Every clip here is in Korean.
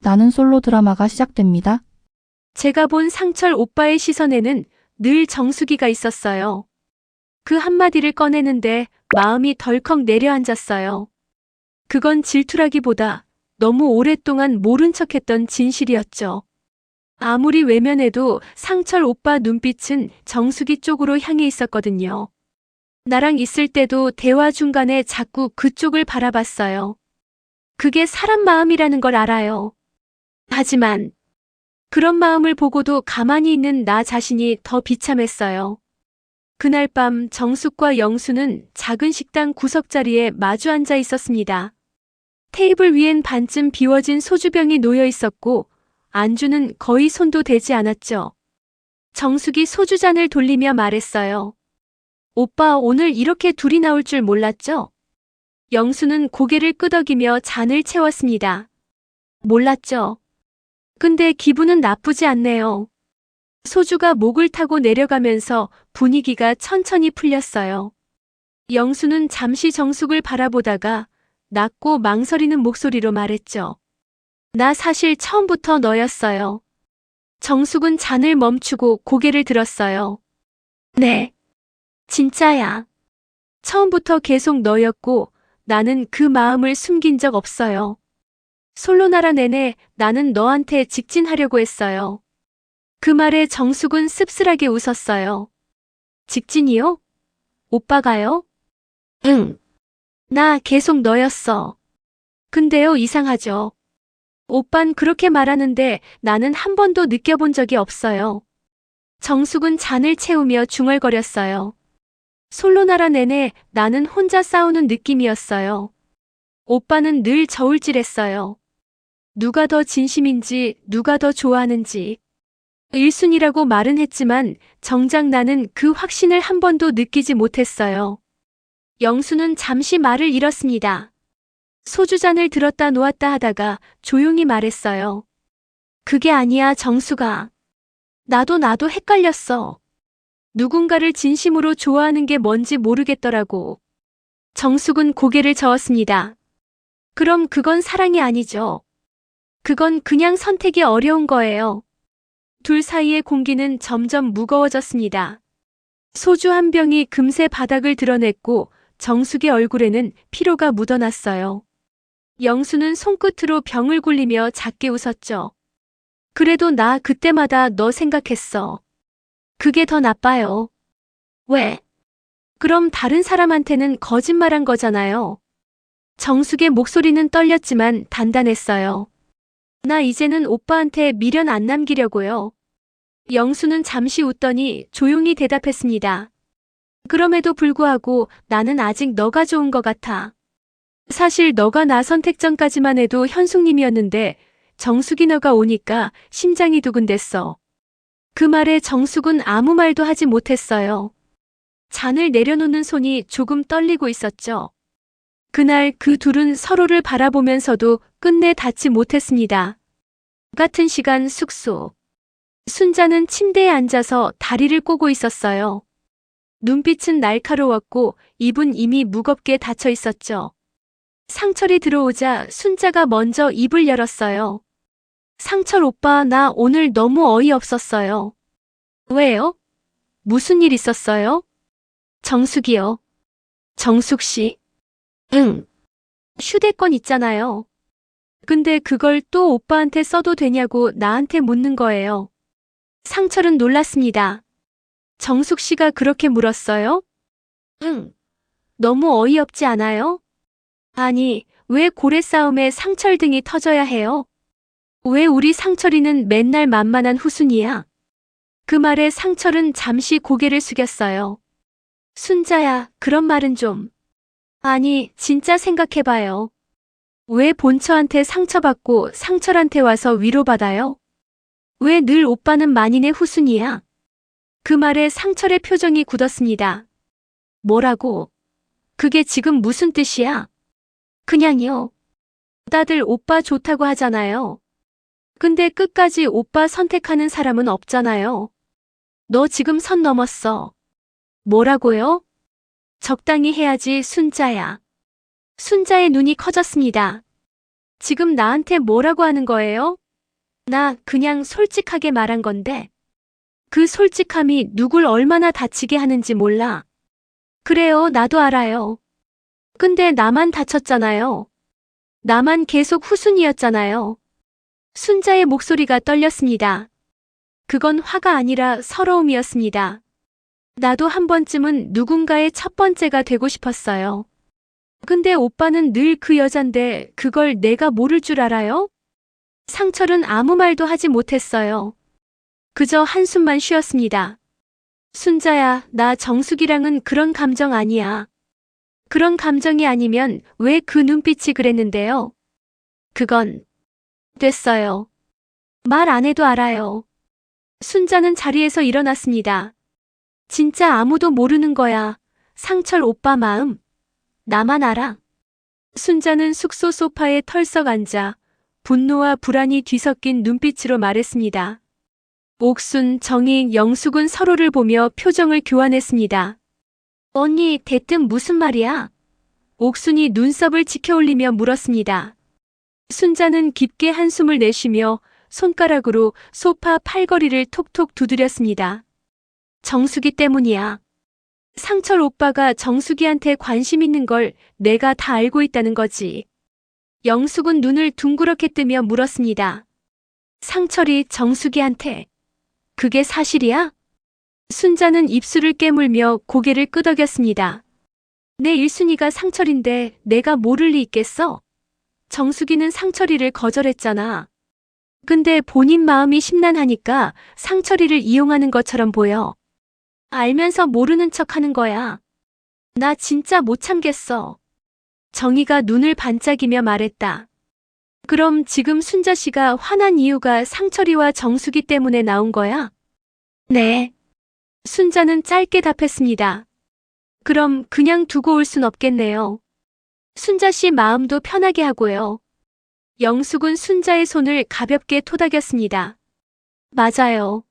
나는 솔로 드라마가 시작됩니다. 제가 본 상철 오빠의 시선에는 늘 정수기가 있었어요. 그 한마디를 꺼내는데 마음이 덜컥 내려앉았어요. 그건 질투라기보다 너무 오랫동안 모른 척했던 진실이었죠. 아무리 외면해도 상철 오빠 눈빛은 정수기 쪽으로 향해 있었거든요. 나랑 있을 때도 대화 중간에 자꾸 그쪽을 바라봤어요. 그게 사람 마음이라는 걸 알아요. 하지만 그런 마음을 보고도 가만히 있는 나 자신이 더 비참했어요. 그날 밤 정숙과 영수는 작은 식당 구석자리에 마주 앉아 있었습니다. 테이블 위엔 반쯤 비워진 소주병이 놓여 있었고 안주는 거의 손도 대지 않았죠. 정숙이 소주잔을 돌리며 말했어요. 오빠 오늘 이렇게 둘이 나올 줄 몰랐죠? 영수는 고개를 끄덕이며 잔을 채웠습니다. 몰랐죠. 근데 기분은 나쁘지 않네요. 소주가 목을 타고 내려가면서 분위기가 천천히 풀렸어요. 영수는 잠시 정숙을 바라보다가 낮고 망설이는 목소리로 말했죠. 나 사실 처음부터 너였어요. 정숙은 잔을 멈추고 고개를 들었어요. 네. 진짜야. 처음부터 계속 너였고 나는 그 마음을 숨긴 적 없어요. 솔로나라 내내 나는 너한테 직진하려고 했어요. 그 말에 정숙은 씁쓸하게 웃었어요. 직진이요? 오빠가요? 응. 나 계속 너였어. 근데요, 이상하죠. 오빤 그렇게 말하는데 나는 한 번도 느껴본 적이 없어요. 정숙은 잔을 채우며 중얼거렸어요. 솔로나라 내내 나는 혼자 싸우는 느낌이었어요. 오빠는 늘 저울질했어요. 누가 더 진심인지, 누가 더 좋아하는지. 1순위라고 말은 했지만 정작 나는 그 확신을 한 번도 느끼지 못했어요. 영수는 잠시 말을 잃었습니다. 소주잔을 들었다 놓았다 하다가 조용히 말했어요. 그게 아니야, 정수가. 나도 헷갈렸어. 누군가를 진심으로 좋아하는 게 뭔지 모르겠더라고. 정숙은 고개를 저었습니다. 그럼 그건 사랑이 아니죠. 그건 그냥 선택이 어려운 거예요. 둘 사이의 공기는 점점 무거워졌습니다. 소주 한 병이 금세 바닥을 드러냈고 정숙의 얼굴에는 피로가 묻어났어요. 영수는 손끝으로 병을 굴리며 작게 웃었죠. 그래도 나 그때마다 너 생각했어. 그게 더 나빠요. 왜? 그럼 다른 사람한테는 거짓말한 거잖아요. 정숙의 목소리는 떨렸지만 단단했어요. 나 이제는 오빠한테 미련 안 남기려고요. 영수는 잠시 웃더니 조용히 대답했습니다. 그럼에도 불구하고 나는 아직 너가 좋은 것 같아. 사실 너가 나 선택 전까지만 해도 현숙님이었는데 정숙이 너가 오니까 심장이 두근댔어. 그 말에 정숙은 아무 말도 하지 못했어요. 잔을 내려놓는 손이 조금 떨리고 있었죠. 그날 그 둘은 서로를 바라보면서도 끝내 닿지 못했습니다. 같은 시간 숙소. 순자는 침대에 앉아서 다리를 꼬고 있었어요. 눈빛은 날카로웠고 입은 이미 무겁게 닫혀 있었죠. 상철이 들어오자 순자가 먼저 입을 열었어요. 상철 오빠, 나 오늘 너무 어이없었어요. 왜요? 무슨 일 있었어요? 정숙이요. 정숙 씨. 응. 휴대폰 있잖아요. 근데 그걸 또 오빠한테 써도 되냐고 나한테 묻는 거예요. 상철은 놀랐습니다. 정숙 씨가 그렇게 물었어요? 응. 너무 어이없지 않아요? 아니, 왜 고래 싸움에 상철 등이 터져야 해요? 왜 우리 상철이는 맨날 만만한 후순이야? 그 말에 상철은 잠시 고개를 숙였어요. 순자야, 그런 말은 좀. 아니, 진짜 생각해봐요. 왜 본처한테 상처받고 상철한테 와서 위로받아요? 왜 늘 오빠는 만인의 후순이야? 그 말에 상철의 표정이 굳었습니다. 뭐라고? 그게 지금 무슨 뜻이야? 그냥요. 다들 오빠 좋다고 하잖아요. 근데 끝까지 오빠 선택하는 사람은 없잖아요. 너 지금 선 넘었어. 뭐라고요? 적당히 해야지, 순자야. 순자의 눈이 커졌습니다. 지금 나한테 뭐라고 하는 거예요? 나 그냥 솔직하게 말한 건데. 그 솔직함이 누굴 얼마나 다치게 하는지 몰라. 그래요, 나도 알아요. 근데 나만 다쳤잖아요. 나만 계속 후순이었잖아요. 순자의 목소리가 떨렸습니다. 그건 화가 아니라 서러움이었습니다. 나도 한 번쯤은 누군가의 첫 번째가 되고 싶었어요. 근데 오빠는 늘 그 여잔데 그걸 내가 모를 줄 알아요? 상철은 아무 말도 하지 못했어요. 그저 한숨만 쉬었습니다. 순자야, 나 정숙이랑은 그런 감정 아니야. 그런 감정이 아니면 왜 그 눈빛이 그랬는데요? 그건 됐어요. 말 안 해도 알아요. 순자는 자리에서 일어났습니다. 진짜 아무도 모르는 거야. 상철 오빠 마음. 나만 알아. 순자는 숙소 소파에 털썩 앉아 분노와 불안이 뒤섞인 눈빛으로 말했습니다. 옥순, 정희, 영숙은 서로를 보며 표정을 교환했습니다. 언니, 대뜸 무슨 말이야? 옥순이 눈썹을 치켜올리며 물었습니다. 순자는 깊게 한숨을 내쉬며 손가락으로 소파 팔걸이를 톡톡 두드렸습니다. 정숙이 때문이야. 상철 오빠가 정숙이한테 관심 있는 걸 내가 다 알고 있다는 거지. 영숙은 눈을 둥그렇게 뜨며 물었습니다. 상철이 정숙이한테. 그게 사실이야? 순자는 입술을 깨물며 고개를 끄덕였습니다. 내 1순위가 상철인데 내가 모를 리 있겠어? 정숙이는 상철이를 거절했잖아. 근데 본인 마음이 심란하니까 상철이를 이용하는 것처럼 보여. 알면서 모르는 척 하는 거야. 나 진짜 못 참겠어. 정희가 눈을 반짝이며 말했다. 그럼 지금 순자 씨가 화난 이유가 상철이와 정숙이 때문에 나온 거야? 네. 순자는 짧게 답했습니다. 그럼 그냥 두고 올 순 없겠네요. 순자 씨 마음도 편하게 하고요. 영숙은 순자의 손을 가볍게 토닥였습니다. 맞아요.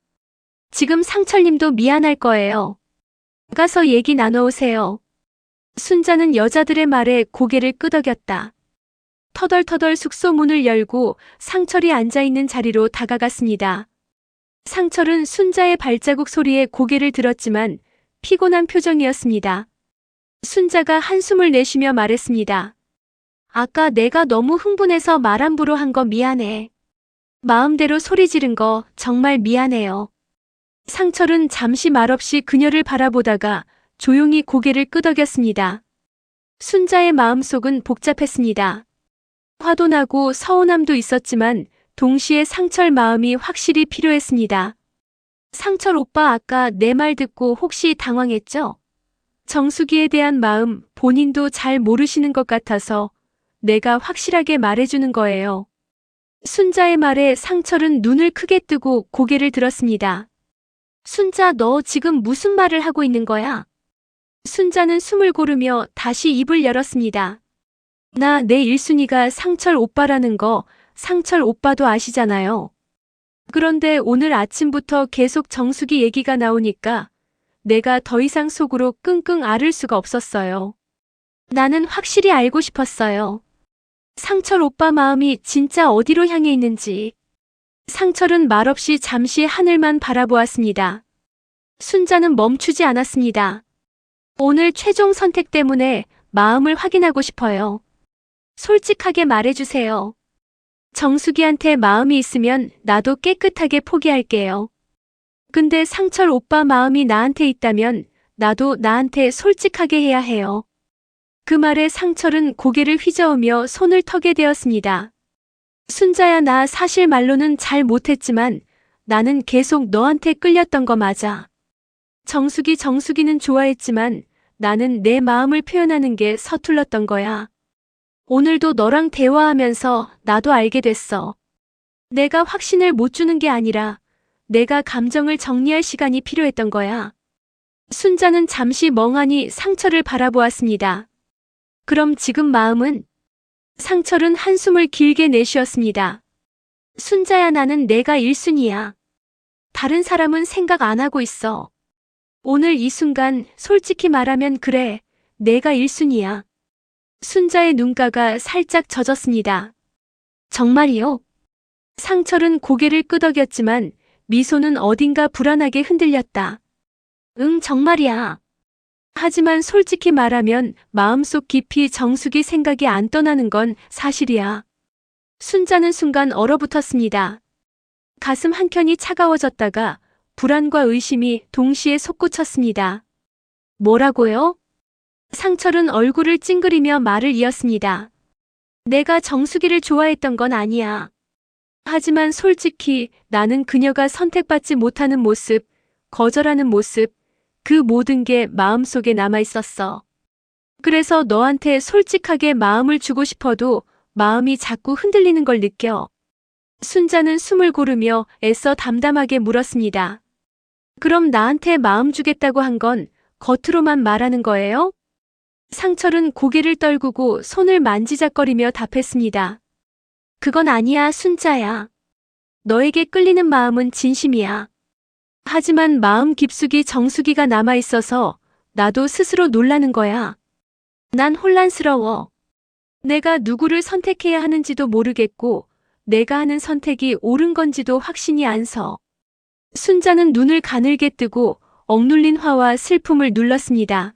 지금 상철님도 미안할 거예요. 가서 얘기 나눠오세요. 순자는 여자들의 말에 고개를 끄덕였다. 터덜터덜 숙소 문을 열고 상철이 앉아있는 자리로 다가갔습니다. 상철은 순자의 발자국 소리에 고개를 들었지만 피곤한 표정이었습니다. 순자가 한숨을 내쉬며 말했습니다. 아까 내가 너무 흥분해서 말 함부로 한 거 미안해. 마음대로 소리 지른 거 정말 미안해요. 상철은 잠시 말없이 그녀를 바라보다가 조용히 고개를 끄덕였습니다. 순자의 마음속은 복잡했습니다. 화도 나고 서운함도 있었지만 동시에 상철 마음이 확실히 필요했습니다. 상철 오빠 아까 내 말 듣고 혹시 당황했죠? 정숙이에 대한 마음 본인도 잘 모르시는 것 같아서 내가 확실하게 말해주는 거예요. 순자의 말에 상철은 눈을 크게 뜨고 고개를 들었습니다. 순자, 너 지금 무슨 말을 하고 있는 거야? 순자는 숨을 고르며 다시 입을 열었습니다. 나 내 1순위가 상철 오빠라는 거 상철 오빠도 아시잖아요. 그런데 오늘 아침부터 계속 정숙이 얘기가 나오니까 내가 더 이상 속으로 끙끙 앓을 수가 없었어요. 나는 확실히 알고 싶었어요. 상철 오빠 마음이 진짜 어디로 향해 있는지. 상철은 말없이 잠시 하늘만 바라보았습니다. 순자는 멈추지 않았습니다. 오늘 최종 선택 때문에 마음을 확인하고 싶어요. 솔직하게 말해주세요. 정숙이한테 마음이 있으면 나도 깨끗하게 포기할게요. 근데 상철 오빠 마음이 나한테 있다면 나도 나한테 솔직하게 해야 해요. 그 말에 상철은 고개를 휘저으며 손을 터게 되었습니다. 순자야, 나 사실 말로는 잘 못했지만 나는 계속 너한테 끌렸던 거 맞아. 정숙이는 좋아했지만 나는 내 마음을 표현하는 게 서툴렀던 거야. 오늘도 너랑 대화하면서 나도 알게 됐어. 내가 확신을 못 주는 게 아니라 내가 감정을 정리할 시간이 필요했던 거야. 순자는 잠시 멍하니 상철을 바라보았습니다. 그럼 지금 마음은? 상철은 한숨을 길게 내쉬었습니다. 순자야, 나는 내가 1순위야. 다른 사람은 생각 안 하고 있어. 오늘 이 순간 솔직히 말하면 그래, 내가 1순위야. 순자의 눈가가 살짝 젖었습니다. 정말이요? 상철은 고개를 끄덕였지만 미소는 어딘가 불안하게 흔들렸다. 응, 정말이야. 하지만 솔직히 말하면 마음속 깊이 정숙이 생각이 안 떠나는 건 사실이야. 순자는 순간 얼어붙었습니다. 가슴 한켠이 차가워졌다가 불안과 의심이 동시에 솟구쳤습니다. 뭐라고요? 상철은 얼굴을 찡그리며 말을 이었습니다. 내가 정수기를 좋아했던 건 아니야. 하지만 솔직히 나는 그녀가 선택받지 못하는 모습, 거절하는 모습, 그 모든 게 마음속에 남아 있었어. 그래서 너한테 솔직하게 마음을 주고 싶어도 마음이 자꾸 흔들리는 걸 느껴. 순자는 숨을 고르며 애써 담담하게 물었습니다. 그럼 나한테 마음 주겠다고 한 건 겉으로만 말하는 거예요? 상철은 고개를 떨구고 손을 만지작거리며 답했습니다. 그건 아니야, 순자야. 너에게 끌리는 마음은 진심이야. 하지만 마음 깊숙이 정수기가 남아 있어서 나도 스스로 놀라는 거야. 난 혼란스러워. 내가 누구를 선택해야 하는지도 모르겠고 내가 하는 선택이 옳은 건지도 확신이 안 서. 순자는 눈을 가늘게 뜨고 억눌린 화와 슬픔을 눌렀습니다.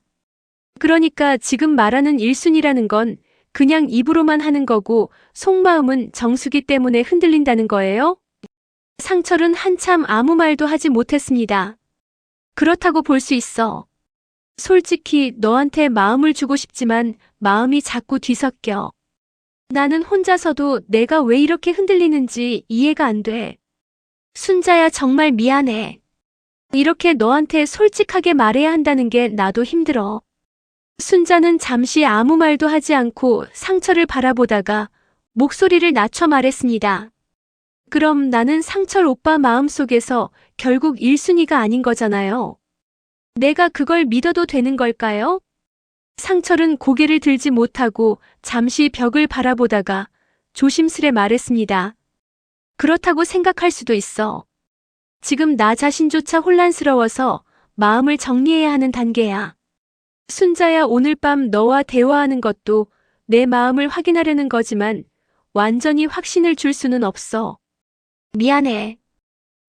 그러니까 지금 말하는 1순위라는 건 그냥 입으로만 하는 거고 속마음은 정수기 때문에 흔들린다는 거예요? 상철은 한참 아무 말도 하지 못했습니다. 그렇다고 볼 수 있어. 솔직히 너한테 마음을 주고 싶지만 마음이 자꾸 뒤섞여. 나는 혼자서도 내가 왜 이렇게 흔들리는지 이해가 안 돼. 순자야, 정말 미안해. 이렇게 너한테 솔직하게 말해야 한다는 게 나도 힘들어. 순자는 잠시 아무 말도 하지 않고 상철을 바라보다가 목소리를 낮춰 말했습니다. 그럼 나는 상철 오빠 마음속에서 결국 1순위가 아닌 거잖아요. 내가 그걸 믿어도 되는 걸까요? 상철은 고개를 들지 못하고 잠시 벽을 바라보다가 조심스레 말했습니다. 그렇다고 생각할 수도 있어. 지금 나 자신조차 혼란스러워서 마음을 정리해야 하는 단계야. 순자야, 오늘 밤 너와 대화하는 것도 내 마음을 확인하려는 거지만 완전히 확신을 줄 수는 없어. 미안해.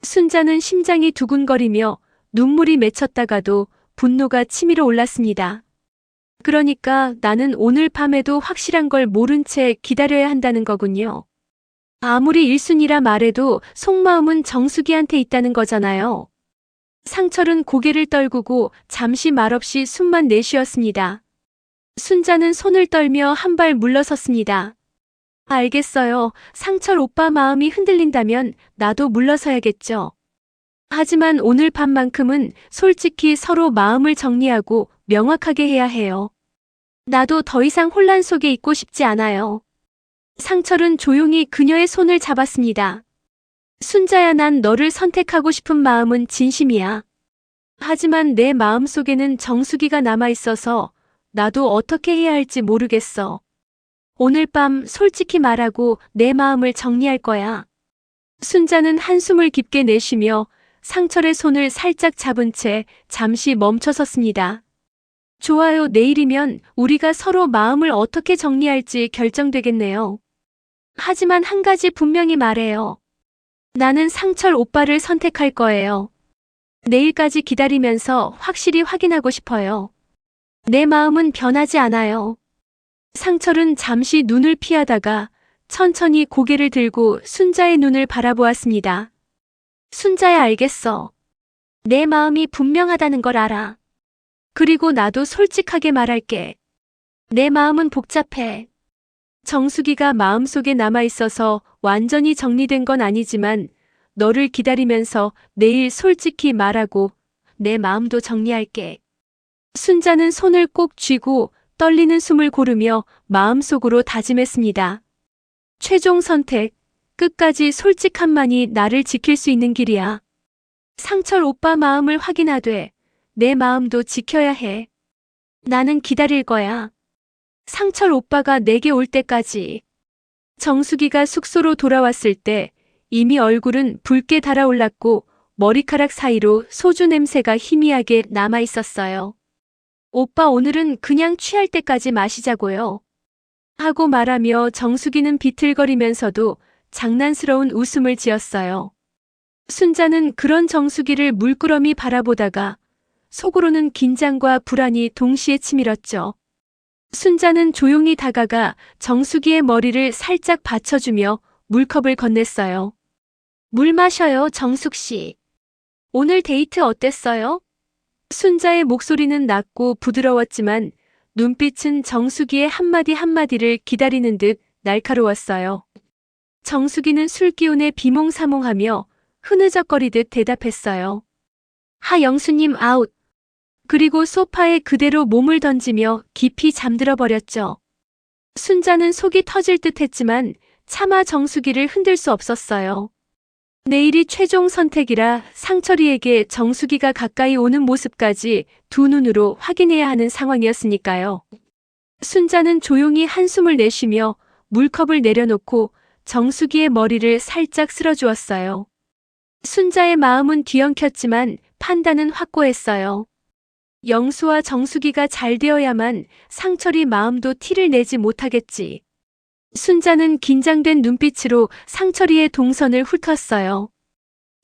순자는 심장이 두근거리며 눈물이 맺혔다가도 분노가 치밀어 올랐습니다. 그러니까 나는 오늘 밤에도 확실한 걸 모른 채 기다려야 한다는 거군요. 아무리 1순위라 말해도 속마음은 정수기한테 있다는 거잖아요. 상철은 고개를 떨구고 잠시 말없이 숨만 내쉬었습니다. 순자는 손을 떨며 한 발 물러섰습니다. 알겠어요. 상철 오빠 마음이 흔들린다면 나도 물러서야겠죠. 하지만 오늘 밤만큼은 솔직히 서로 마음을 정리하고 명확하게 해야 해요. 나도 더 이상 혼란 속에 있고 싶지 않아요. 상철은 조용히 그녀의 손을 잡았습니다. 순자야, 난 너를 선택하고 싶은 마음은 진심이야. 하지만 내 마음속에는 정수기가 남아있어서 나도 어떻게 해야 할지 모르겠어. 오늘 밤 솔직히 말하고 내 마음을 정리할 거야. 순자는 한숨을 깊게 내쉬며 상철의 손을 살짝 잡은 채 잠시 멈춰섰습니다. 좋아요, 내일이면 우리가 서로 마음을 어떻게 정리할지 결정되겠네요. 하지만 한 가지 분명히 말해요. 나는 상철 오빠를 선택할 거예요. 내일까지 기다리면서 확실히 확인하고 싶어요. 내 마음은 변하지 않아요. 상철은 잠시 눈을 피하다가 천천히 고개를 들고 순자의 눈을 바라보았습니다. 순자야, 알겠어. 내 마음이 분명하다는 걸 알아. 그리고 나도 솔직하게 말할게. 내 마음은 복잡해. 정수기가 마음속에 남아있어서 완전히 정리된 건 아니지만 너를 기다리면서 내일 솔직히 말하고 내 마음도 정리할게. 순자는 손을 꼭 쥐고 떨리는 숨을 고르며 마음속으로 다짐했습니다. 최종 선택, 끝까지 솔직함만이 나를 지킬 수 있는 길이야. 상철 오빠 마음을 확인하되 내 마음도 지켜야 해. 나는 기다릴 거야. 상철 오빠가 내게 올 때까지. 정수기가 숙소로 돌아왔을 때 이미 얼굴은 붉게 달아올랐고 머리카락 사이로 소주 냄새가 희미하게 남아 있었어요. 오빠, 오늘은 그냥 취할 때까지 마시자고요. 하고 말하며 정수기는 비틀거리면서도 장난스러운 웃음을 지었어요. 순자는 그런 정수기를 물끄러미 바라보다가 속으로는 긴장과 불안이 동시에 치밀었죠. 순자는 조용히 다가가 정수기의 머리를 살짝 받쳐주며 물컵을 건넸어요. 물 마셔요, 정숙 씨. 오늘 데이트 어땠어요? 순자의 목소리는 낮고 부드러웠지만 눈빛은 정수기의 한마디 한마디를 기다리는 듯 날카로웠어요. 정수기는 술기운에 비몽사몽하며 흐느적거리듯 대답했어요. 하영수님 아웃. 그리고 소파에 그대로 몸을 던지며 깊이 잠들어 버렸죠. 순자는 속이 터질 듯 했지만 차마 정수기를 흔들 수 없었어요. 내일이 최종 선택이라 상철이에게 정수기가 가까이 오는 모습까지 두 눈으로 확인해야 하는 상황이었으니까요. 순자는 조용히 한숨을 내쉬며 물컵을 내려놓고 정수기의 머리를 살짝 쓸어주었어요. 순자의 마음은 뒤엉켰지만 판단은 확고했어요. 영수와 정수기가 잘 되어야만 상철이 마음도 티를 내지 못하겠지. 순자는 긴장된 눈빛으로 상철이의 동선을 훑었어요.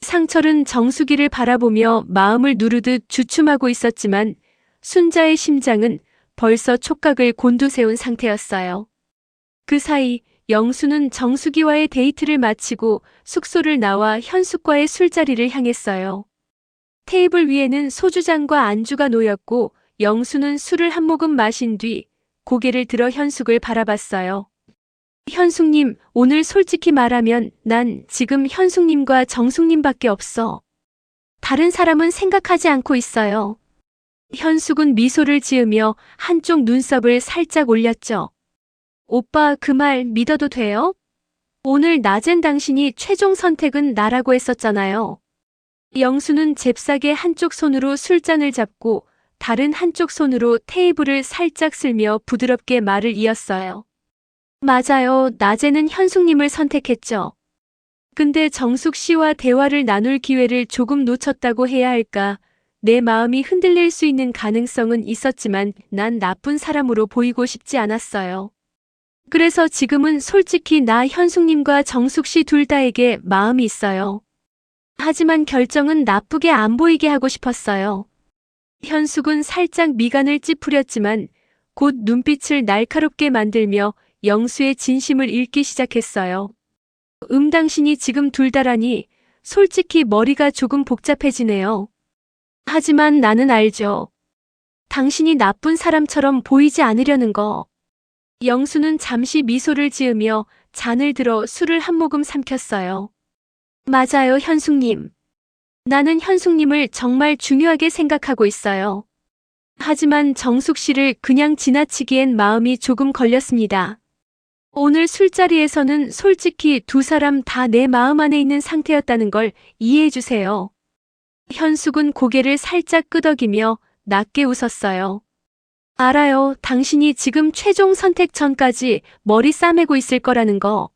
상철은 정수기를 바라보며 마음을 누르듯 주춤하고 있었지만 순자의 심장은 벌써 촉각을 곤두세운 상태였어요. 그 사이 영수는 정수기와의 데이트를 마치고 숙소를 나와 현숙과의 술자리를 향했어요. 테이블 위에는 소주잔과 안주가 놓였고 영수는 술을 한 모금 마신 뒤 고개를 들어 현숙을 바라봤어요. 현숙님, 오늘 솔직히 말하면 난 지금 현숙님과 정숙님밖에 없어. 다른 사람은 생각하지 않고 있어요. 현숙은 미소를 지으며 한쪽 눈썹을 살짝 올렸죠. 오빠 그 말 믿어도 돼요? 오늘 낮엔 당신이 최종 선택은 나라고 했었잖아요. 영수는 잽싸게 한쪽 손으로 술잔을 잡고 다른 한쪽 손으로 테이블을 살짝 쓸며 부드럽게 말을 이었어요. 맞아요. 낮에는 현숙님을 선택했죠. 근데 정숙 씨와 대화를 나눌 기회를 조금 놓쳤다고 해야 할까? 내 마음이 흔들릴 수 있는 가능성은 있었지만 난 나쁜 사람으로 보이고 싶지 않았어요. 그래서 지금은 솔직히 나 현숙님과 정숙 씨 둘 다에게 마음이 있어요. 하지만 결정은 나쁘게 안 보이게 하고 싶었어요. 현숙은 살짝 미간을 찌푸렸지만 곧 눈빛을 날카롭게 만들며 영수의 진심을 읽기 시작했어요. 당신이 지금 둘 다라니 솔직히 머리가 조금 복잡해지네요. 하지만 나는 알죠. 당신이 나쁜 사람처럼 보이지 않으려는 거. 영수는 잠시 미소를 지으며 잔을 들어 술을 한 모금 삼켰어요. 맞아요, 현숙님. 나는 현숙님을 정말 중요하게 생각하고 있어요. 하지만 정숙 씨를 그냥 지나치기엔 마음이 조금 걸렸습니다. 오늘 술자리에서는 솔직히 두 사람 다 내 마음 안에 있는 상태였다는 걸 이해해 주세요. 현숙은 고개를 살짝 끄덕이며 낮게 웃었어요. 알아요. 당신이 지금 최종 선택 전까지 머리 싸매고 있을 거라는 거.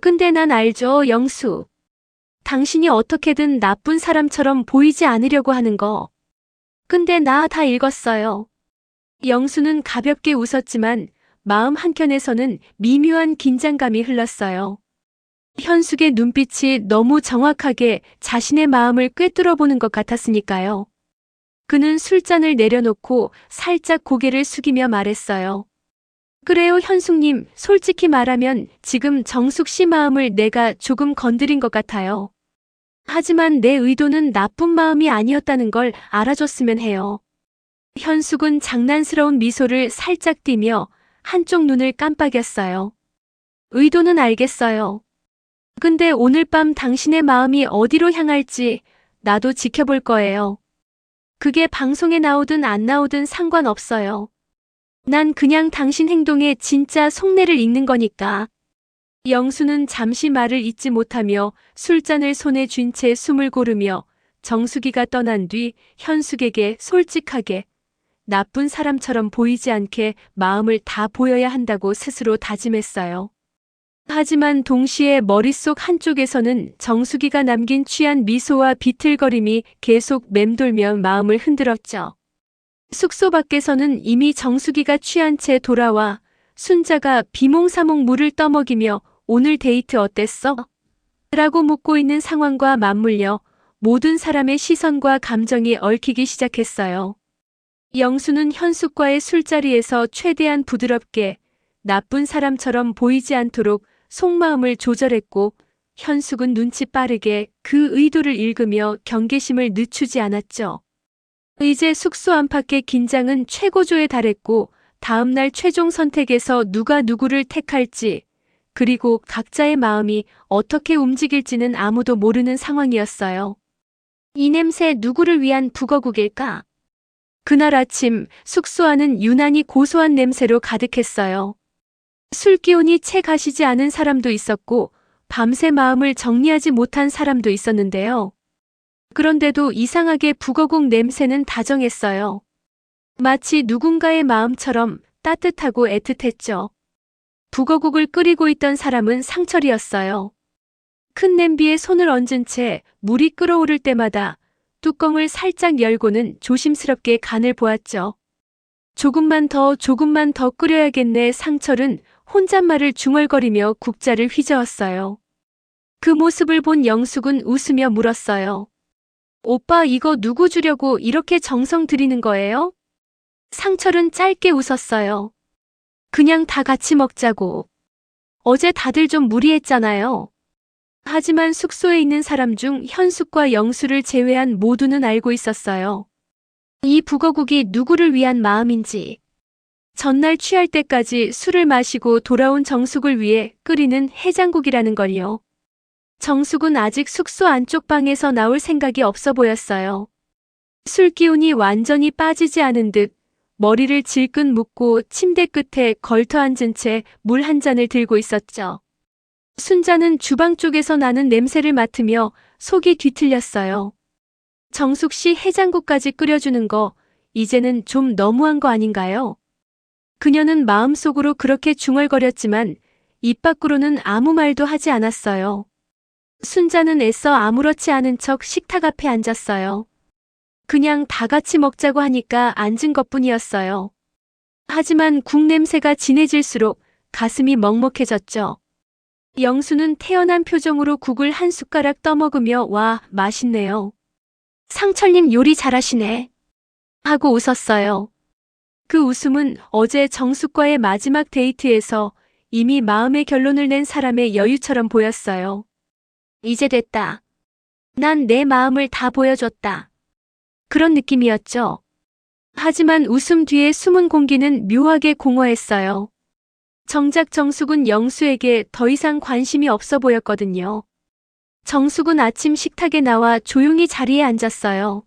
근데 난 알죠, 영수. 당신이 어떻게든 나쁜 사람처럼 보이지 않으려고 하는 거. 근데 나 다 읽었어요. 영수는 가볍게 웃었지만 마음 한켠에서는 미묘한 긴장감이 흘렀어요. 현숙의 눈빛이 너무 정확하게 자신의 마음을 꿰뚫어 보는 것 같았으니까요. 그는 술잔을 내려놓고 살짝 고개를 숙이며 말했어요. 그래요, 현숙님. 솔직히 말하면 지금 정숙 씨 마음을 내가 조금 건드린 것 같아요. 하지만 내 의도는 나쁜 마음이 아니었다는 걸 알아줬으면 해요. 현숙은 장난스러운 미소를 살짝 띠며 한쪽 눈을 깜빡였어요. 의도는 알겠어요. 근데 오늘 밤 당신의 마음이 어디로 향할지 나도 지켜볼 거예요. 그게 방송에 나오든 안 나오든 상관없어요. 난 그냥 당신 행동에 진짜 속내를 읽는 거니까. 영수는 잠시 말을 잇지 못하며 술잔을 손에 쥔 채 숨을 고르며 정수기가 떠난 뒤 현숙에게 솔직하게 나쁜 사람처럼 보이지 않게 마음을 다 보여야 한다고 스스로 다짐했어요. 하지만 동시에 머릿속 한쪽에서는 정수기가 남긴 취한 미소와 비틀거림이 계속 맴돌며 마음을 흔들었죠. 숙소 밖에서는 이미 정수기가 취한 채 돌아와 순자가 비몽사몽 물을 떠먹이며 오늘 데이트 어땠어? 라고 묻고 있는 상황과 맞물려 모든 사람의 시선과 감정이 얽히기 시작했어요. 영수는 현숙과의 술자리에서 최대한 부드럽게 나쁜 사람처럼 보이지 않도록 속마음을 조절했고, 현숙은 눈치 빠르게 그 의도를 읽으며 경계심을 늦추지 않았죠. 이제 숙소 안팎의 긴장은 최고조에 달했고, 다음날 최종 선택에서 누가 누구를 택할지, 그리고 각자의 마음이 어떻게 움직일지는 아무도 모르는 상황이었어요. 이 냄새 누구를 위한 북어국일까? 그날 아침 숙소 안은 유난히 고소한 냄새로 가득했어요. 술 기운이 채 가시지 않은 사람도 있었고, 밤새 마음을 정리하지 못한 사람도 있었는데요. 그런데도 이상하게 북어국 냄새는 다정했어요. 마치 누군가의 마음처럼 따뜻하고 애틋했죠. 북어국을 끓이고 있던 사람은 상철이었어요. 큰 냄비에 손을 얹은 채 물이 끓어오를 때마다 뚜껑을 살짝 열고는 조심스럽게 간을 보았죠. 조금만 더 끓여야겠네. 상철은 혼잣말을 중얼거리며 국자를 휘저었어요. 그 모습을 본 영숙은 웃으며 물었어요. 오빠, 이거 누구 주려고 이렇게 정성 들이는 거예요? 상철은 짧게 웃었어요. 그냥 다 같이 먹자고. 어제 다들 좀 무리했잖아요. 하지만 숙소에 있는 사람 중 현숙과 영수를 제외한 모두는 알고 있었어요. 이 북어국이 누구를 위한 마음인지. 전날 취할 때까지 술을 마시고 돌아온 정숙을 위해 끓이는 해장국이라는 걸요. 정숙은 아직 숙소 안쪽 방에서 나올 생각이 없어 보였어요. 술 기운이 완전히 빠지지 않은 듯 머리를 질끈 묶고 침대 끝에 걸터 앉은 채 물 한 잔을 들고 있었죠. 순자는 주방 쪽에서 나는 냄새를 맡으며 속이 뒤틀렸어요. 정숙 씨 해장국까지 끓여주는 거 이제는 좀 너무한 거 아닌가요? 그녀는 마음속으로 그렇게 중얼거렸지만 입 밖으로는 아무 말도 하지 않았어요. 순자는 애써 아무렇지 않은 척 식탁 앞에 앉았어요. 그냥 다 같이 먹자고 하니까 앉은 것뿐이었어요. 하지만 국 냄새가 진해질수록 가슴이 먹먹해졌죠. 영수는 태연한 표정으로 국을 한 숟가락 떠먹으며 와, 맛있네요. 상철님 요리 잘하시네. 하고 웃었어요. 그 웃음은 어제 정숙과의 마지막 데이트에서 이미 마음의 결론을 낸 사람의 여유처럼 보였어요. 이제 됐다. 난 내 마음을 다 보여줬다. 그런 느낌이었죠. 하지만 웃음 뒤에 숨은 공기는 묘하게 공허했어요. 정작 정숙은 영수에게 더 이상 관심이 없어 보였거든요. 정숙은 아침 식탁에 나와 조용히 자리에 앉았어요.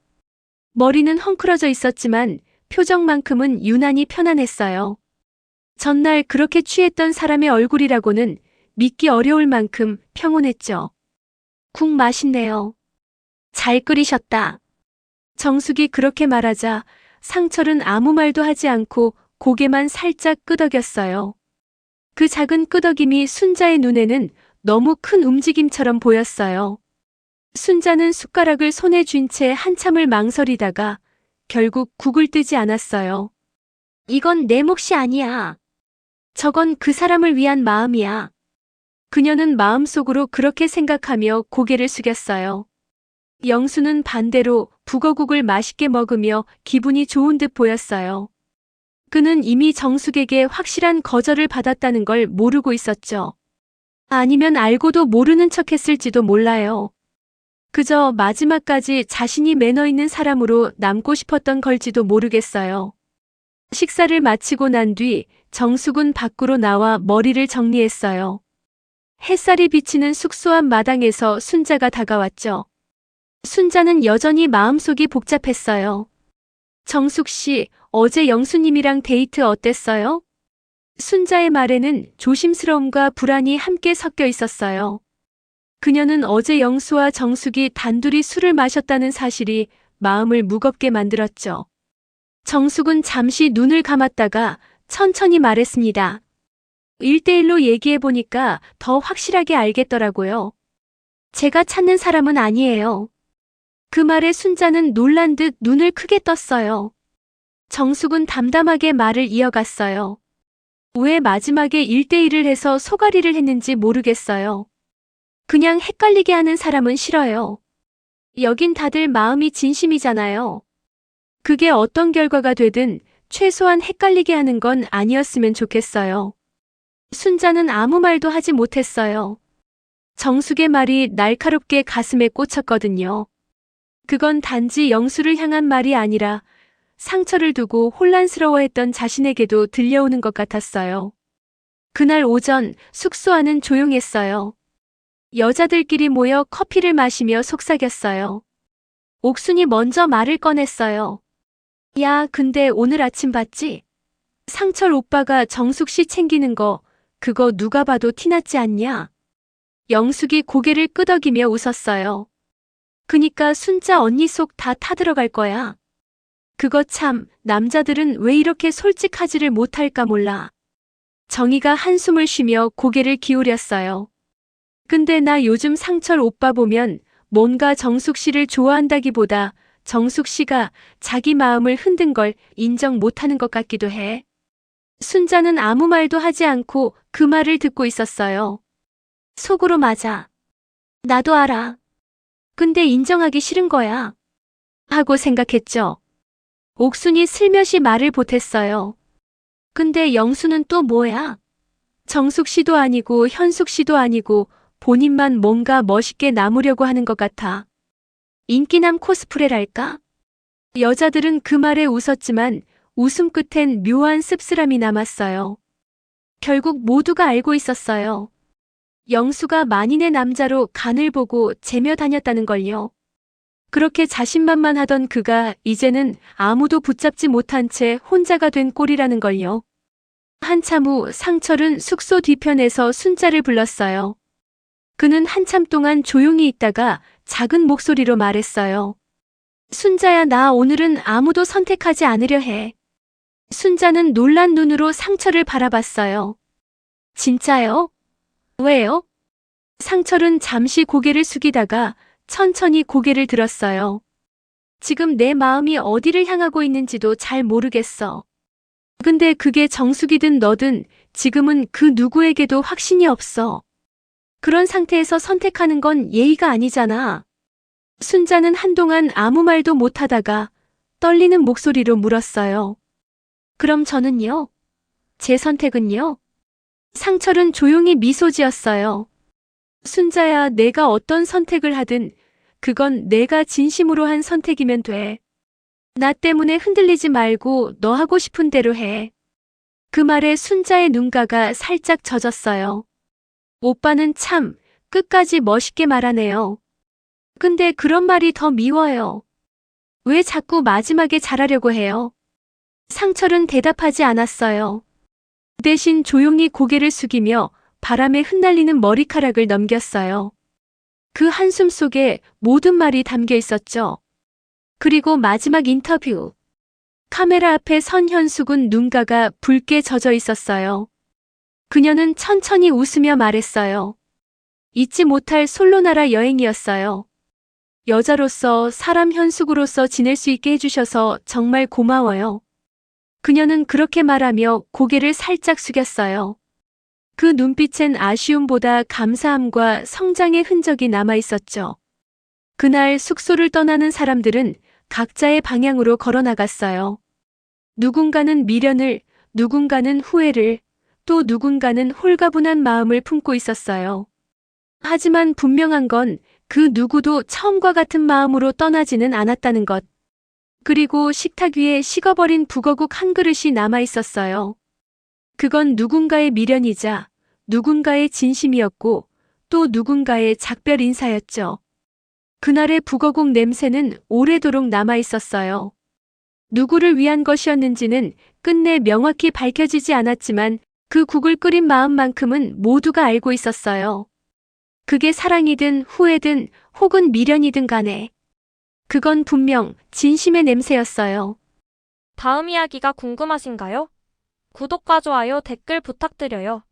머리는 헝클어져 있었지만 표정만큼은 유난히 편안했어요. 전날 그렇게 취했던 사람의 얼굴이라고는 믿기 어려울 만큼 평온했죠. 국 맛있네요. 잘 끓이셨다. 정숙이 그렇게 말하자 상철은 아무 말도 하지 않고 고개만 살짝 끄덕였어요. 그 작은 끄덕임이 순자의 눈에는 너무 큰 움직임처럼 보였어요. 순자는 숟가락을 손에 쥔 채 한참을 망설이다가 결국 국을 뜨지 않았어요. 이건 내 몫이 아니야. 저건 그 사람을 위한 마음이야. 그녀는 마음속으로 그렇게 생각하며 고개를 숙였어요. 영수는 반대로 북어국을 맛있게 먹으며 기분이 좋은 듯 보였어요. 그는 이미 정숙에게 확실한 거절을 받았다는 걸 모르고 있었죠. 아니면 알고도 모르는 척했을지도 몰라요. 그저 마지막까지 자신이 매너 있는 사람으로 남고 싶었던 걸지도 모르겠어요. 식사를 마치고 난 뒤 정숙은 밖으로 나와 머리를 정리했어요. 햇살이 비치는 숙소 앞 마당에서 순자가 다가왔죠. 순자는 여전히 마음속이 복잡했어요. 정숙 씨, 어제 영수님이랑 데이트 어땠어요? 순자의 말에는 조심스러움과 불안이 함께 섞여 있었어요. 그녀는 어제 영수와 정숙이 단둘이 술을 마셨다는 사실이 마음을 무겁게 만들었죠. 정숙은 잠시 눈을 감았다가 천천히 말했습니다. 1대1로 얘기해보니까 더 확실하게 알겠더라고요. 제가 찾는 사람은 아니에요. 그 말에 순자는 놀란 듯 눈을 크게 떴어요. 정숙은 담담하게 말을 이어갔어요. 왜 마지막에 1대1을 해서 소가리를 했는지 모르겠어요. 그냥 헷갈리게 하는 사람은 싫어요. 여긴 다들 마음이 진심이잖아요. 그게 어떤 결과가 되든 최소한 헷갈리게 하는 건 아니었으면 좋겠어요. 순자는 아무 말도 하지 못했어요. 정숙의 말이 날카롭게 가슴에 꽂혔거든요. 그건 단지 영수를 향한 말이 아니라 상처를 두고 혼란스러워했던 자신에게도 들려오는 것 같았어요. 그날 오전 숙소 안은 조용했어요. 여자들끼리 모여 커피를 마시며 속삭였어요. 옥순이 먼저 말을 꺼냈어요. 야, 근데 오늘 아침 봤지? 상철 오빠가 정숙 씨 챙기는 거, 그거 누가 봐도 티났지 않냐? 영숙이 고개를 끄덕이며 웃었어요. 그니까 순자 언니 속 다 타들어갈 거야. 그거 참, 남자들은 왜 이렇게 솔직하지를 못할까 몰라. 정희가 한숨을 쉬며 고개를 기울였어요. 근데 나 요즘 상철 오빠 보면 뭔가 정숙 씨를 좋아한다기보다 정숙 씨가 자기 마음을 흔든 걸 인정 못하는 것 같기도 해. 순자는 아무 말도 하지 않고 그 말을 듣고 있었어요. 속으로 맞아. 나도 알아. 근데 인정하기 싫은 거야. 하고 생각했죠. 옥순이 슬며시 말을 보탰어요. 근데 영수는 또 뭐야? 정숙 씨도 아니고 현숙 씨도 아니고 본인만 뭔가 멋있게 남으려고 하는 것 같아. 인기남 코스프레랄까? 여자들은 그 말에 웃었지만 웃음 끝엔 묘한 씁쓸함이 남았어요. 결국 모두가 알고 있었어요. 영수가 만인의 남자로 간을 보고 재며 다녔다는 걸요. 그렇게 자신만만하던 그가 이제는 아무도 붙잡지 못한 채 혼자가 된 꼴이라는 걸요. 한참 후 상철은 숙소 뒤편에서 순자를 불렀어요. 그는 한참 동안 조용히 있다가 작은 목소리로 말했어요. 순자야, 나 오늘은 아무도 선택하지 않으려 해. 순자는 놀란 눈으로 상철을 바라봤어요. 진짜요? 왜요? 상철은 잠시 고개를 숙이다가 천천히 고개를 들었어요. 지금 내 마음이 어디를 향하고 있는지도 잘 모르겠어. 근데 그게 정숙이든 너든 지금은 그 누구에게도 확신이 없어. 그런 상태에서 선택하는 건 예의가 아니잖아. 순자는 한동안 아무 말도 못하다가 떨리는 목소리로 물었어요. 그럼 저는요? 제 선택은요? 상철은 조용히 미소 지었어요. 순자야, 내가 어떤 선택을 하든 그건 내가 진심으로 한 선택이면 돼. 나 때문에 흔들리지 말고 너 하고 싶은 대로 해. 그 말에 순자의 눈가가 살짝 젖었어요. 오빠는 참 끝까지 멋있게 말하네요. 근데 그런 말이 더 미워요. 왜 자꾸 마지막에 잘하려고 해요? 상철은 대답하지 않았어요. 대신 조용히 고개를 숙이며 바람에 흩날리는 머리카락을 넘겼어요. 그 한숨 속에 모든 말이 담겨 있었죠. 그리고 마지막 인터뷰. 카메라 앞에 선 현숙은 눈가가 붉게 젖어 있었어요. 그녀는 천천히 웃으며 말했어요. 잊지 못할 솔로나라 여행이었어요. 여자로서 사람 현숙으로서 지낼 수 있게 해주셔서 정말 고마워요. 그녀는 그렇게 말하며 고개를 살짝 숙였어요. 그 눈빛엔 아쉬움보다 감사함과 성장의 흔적이 남아 있었죠. 그날 숙소를 떠나는 사람들은 각자의 방향으로 걸어 나갔어요. 누군가는 미련을, 누군가는 후회를, 또 누군가는 홀가분한 마음을 품고 있었어요. 하지만 분명한 건 그 누구도 처음과 같은 마음으로 떠나지는 않았다는 것. 그리고 식탁 위에 식어버린 북어국 한 그릇이 남아 있었어요. 그건 누군가의 미련이자 누군가의 진심이었고 또 누군가의 작별 인사였죠. 그날의 북어국 냄새는 오래도록 남아 있었어요. 누구를 위한 것이었는지는 끝내 명확히 밝혀지지 않았지만 그 국을 끓인 마음만큼은 모두가 알고 있었어요. 그게 사랑이든 후회든 혹은 미련이든 간에 그건 분명 진심의 냄새였어요. 다음 이야기가 궁금하신가요? 구독과 좋아요, 댓글 부탁드려요.